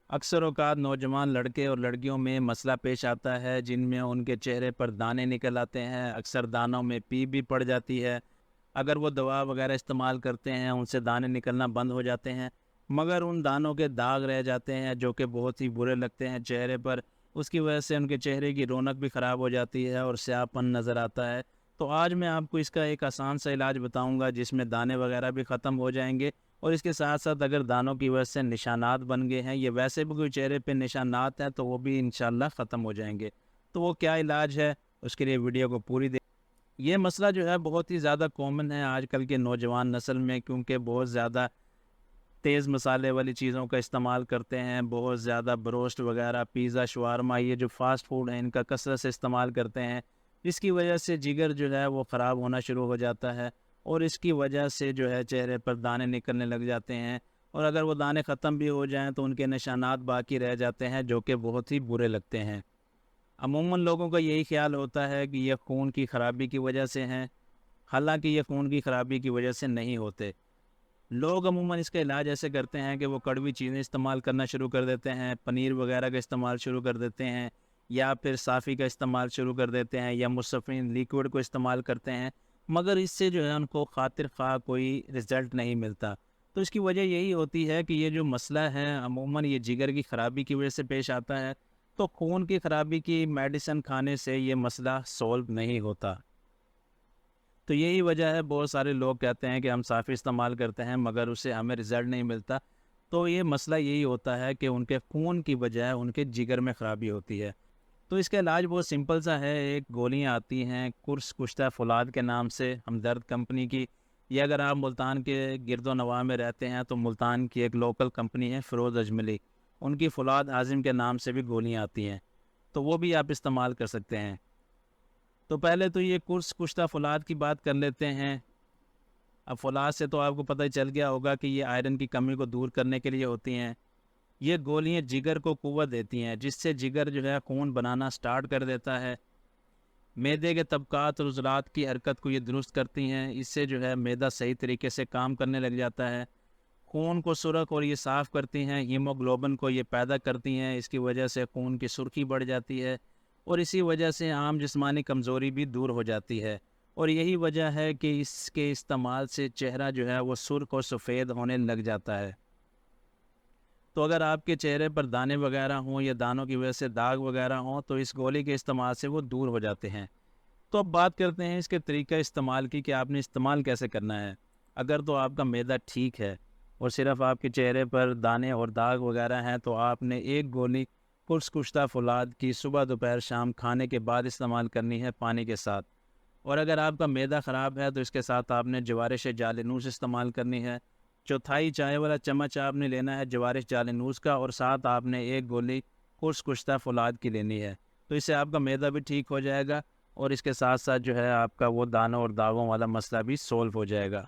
اکثر اوقات نوجوان لڑکے اور لڑکیوں میں مسئلہ پیش آتا ہے جن میں ان کے چہرے پر دانے نکل آتے ہیں، اکثر دانوں میں پیپ بھی پڑ جاتی ہے۔ اگر وہ دوا وغیرہ استعمال کرتے ہیں ان سے دانے نکلنا بند ہو جاتے ہیں، مگر ان دانوں کے داغ رہ جاتے ہیں جو کہ بہت ہی برے لگتے ہیں چہرے پر۔ اس کی وجہ سے ان کے چہرے کی رونق بھی خراب ہو جاتی ہے اور سیاہ پن نظر آتا ہے۔ تو آج میں آپ کو اس کا ایک آسان سا علاج بتاؤں گا جس میں دانے وغیرہ بھی ختم ہو جائیں گے، اور اس کے ساتھ ساتھ اگر دانوں کی وجہ سے نشانات بن گئے ہیں یا ویسے بھی کوئی چہرے پہ نشانات ہیں تو وہ بھی انشاءاللہ ختم ہو جائیں گے۔ تو وہ کیا علاج ہے، اس کے لیے ویڈیو کو پوری یہ مسئلہ جو ہے بہت ہی زیادہ کامن ہے آج کل کے نوجوان نسل میں، کیونکہ بہت زیادہ تیز مسالے والی چیزوں کا استعمال کرتے ہیں، بہت زیادہ بروسٹ وغیرہ، پیزا، شوارما، یہ جو فاسٹ فوڈ ہیں ان کا کثرت سے استعمال کرتے ہیں، جس کی وجہ سے جگر جو ہے وہ خراب ہونا شروع ہو جاتا ہے، اور اس کی وجہ سے جو ہے چہرے پر دانے نکلنے لگ جاتے ہیں، اور اگر وہ دانے ختم بھی ہو جائیں تو ان کے نشانات باقی رہ جاتے ہیں جو کہ بہت ہی برے لگتے ہیں۔ عموماً لوگوں کا یہی خیال ہوتا ہے کہ یہ خون کی خرابی کی وجہ سے ہیں، حالانکہ یہ خون کی خرابی کی وجہ سے نہیں ہوتے۔ لوگ عموماً اس کا علاج ایسے کرتے ہیں کہ وہ کڑوی چیزیں استعمال کرنا شروع کر دیتے ہیں، پنیر وغیرہ کا استعمال شروع کر دیتے ہیں، یا پھر صافی کا استعمال شروع کر دیتے ہیں، یا مصفین لیکوڈ کو استعمال کرتے ہیں، مگر اس سے جو ہے ان کو خاطر خواہ کوئی رزلٹ نہیں ملتا۔ تو اس کی وجہ یہی ہوتی ہے کہ یہ جو مسئلہ ہے عموماً یہ جگر کی خرابی کی وجہ سے پیش آتا ہے، تو خون کی خرابی کی میڈیسن کھانے سے یہ مسئلہ سولو نہیں ہوتا۔ تو یہی وجہ ہے بہت سارے لوگ کہتے ہیں کہ ہم صافی استعمال کرتے ہیں مگر اس سے ہمیں رزلٹ نہیں ملتا۔ تو یہ مسئلہ یہی ہوتا ہے کہ ان کے خون کی بجائے ان کے جگر میں خرابی ہوتی ہے۔ تو اس کا علاج بہت سمپل سا ہے، ایک گولیاں آتی ہیں قرص کشتہ فولاد کے نام سے، ہمدرد کمپنی کی، یا اگر آپ ملتان کے گرد و نواح میں رہتے ہیں تو ملتان کی ایک لوکل کمپنی ہے فیروز اجملی، ان کی فولاد عازم کے نام سے بھی گولیاں آتی ہیں، تو وہ بھی آپ استعمال کر سکتے ہیں۔ تو پہلے تو یہ قرص کشتہ فولاد کی بات کر لیتے ہیں۔ اب فولاد سے تو آپ کو پتہ چل گیا ہوگا کہ یہ آئرن کی کمی کو دور کرنے کے لیے ہوتی ہیں۔ یہ گولیاں جگر کو قوت دیتی ہیں جس سے جگر جو ہے خون بنانا سٹارٹ کر دیتا ہے، معدے کے طبقات اور عضلات کی حرکت کو یہ درست کرتی ہیں، اس سے جو ہے معدہ صحیح طریقے سے کام کرنے لگ جاتا ہے، خون کو سرخ اور یہ صاف کرتی ہیں، ہیموگلوبن کو یہ پیدا کرتی ہیں، اس کی وجہ سے خون کی سرخی بڑھ جاتی ہے، اور اسی وجہ سے عام جسمانی کمزوری بھی دور ہو جاتی ہے، اور یہی وجہ ہے کہ اس کے استعمال سے چہرہ جو ہے وہ سرخ اور سفید ہونے لگ جاتا ہے۔ تو اگر آپ کے چہرے پر دانے وغیرہ ہوں یا دانوں کی وجہ سے داغ وغیرہ ہوں تو اس گولی کے استعمال سے وہ دور ہو جاتے ہیں۔ تو اب بات کرتے ہیں اس کے طریقہ استعمال کی کہ آپ نے استعمال کیسے کرنا ہے۔ اگر تو آپ کا معدہ ٹھیک ہے اور صرف آپ کے چہرے پر دانے اور داغ وغیرہ ہیں تو آپ نے ایک گولی قرص کشتہ فولاد کی صبح دوپہر شام کھانے کے بعد استعمال کرنی ہے پانی کے ساتھ، اور اگر آپ کا معدہ خراب ہے تو اس کے ساتھ آپ نے جوارش جالینوس استعمال کرنی ہے۔ چوتھائی چائے والا چمچ آپ نے لینا ہے جوارش جالینوس کا، اور ساتھ آپ نے ایک گولی قرص کشتہ فولاد کی لینی ہے۔ تو اس سے آپ کا معدہ بھی ٹھیک ہو جائے گا، اور اس کے ساتھ ساتھ جو ہے آپ کا وہ دانوں اور داغوں والا مسئلہ بھی سولو ہو جائے گا۔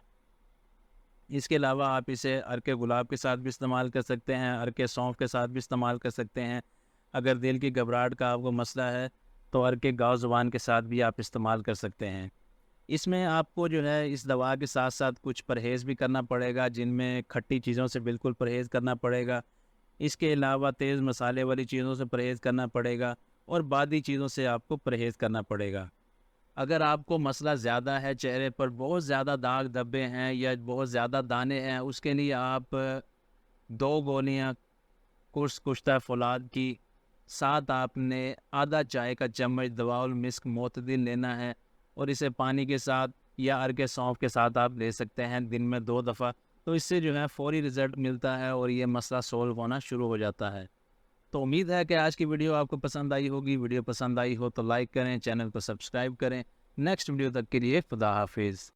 اس کے علاوہ آپ اسے عرق گلاب کے ساتھ بھی استعمال کر سکتے ہیں، عرق سونف کے ساتھ بھی استعمال کر سکتے ہیں۔ اگر دل کی گھبراہٹ کا آپ کو مسئلہ ہے تو عرق گاؤ زبان کے ساتھ بھی آپ استعمال کر سکتے ہیں۔ اس میں آپ کو جو ہے اس دوا کے ساتھ ساتھ کچھ پرہیز بھی کرنا پڑے گا، جن میں کھٹی چیزوں سے بالکل پرہیز کرنا پڑے گا۔ اس کے علاوہ تیز مسالے والی چیزوں سے پرہیز کرنا پڑے گا، اور بادی چیزوں سے آپ کو پرہیز کرنا پڑے گا۔ اگر آپ کو مسئلہ زیادہ ہے، چہرے پر بہت زیادہ داغ دھبے ہیں یا بہت زیادہ دانے ہیں، اس کے لیے آپ 2 گولیاں قرص کشتہ فولاد کی، ساتھ آپ نے آدھا چائے کا چمچ دواء المسک معتدل لینا ہے، اور اسے پانی کے ساتھ یا عرق سونف کے ساتھ آپ لے سکتے ہیں دن میں 2 دفعہ۔ تو اس سے جو ہے فوری رزلٹ ملتا ہے اور یہ مسئلہ سولو ہونا شروع ہو جاتا ہے۔ تو امید ہے کہ آج کی ویڈیو آپ کو پسند آئی ہوگی۔ ویڈیو پسند آئی ہو تو لائک کریں، چینل کو سبسکرائب کریں۔ نیکسٹ ویڈیو تک کے لیے خدا حافظ۔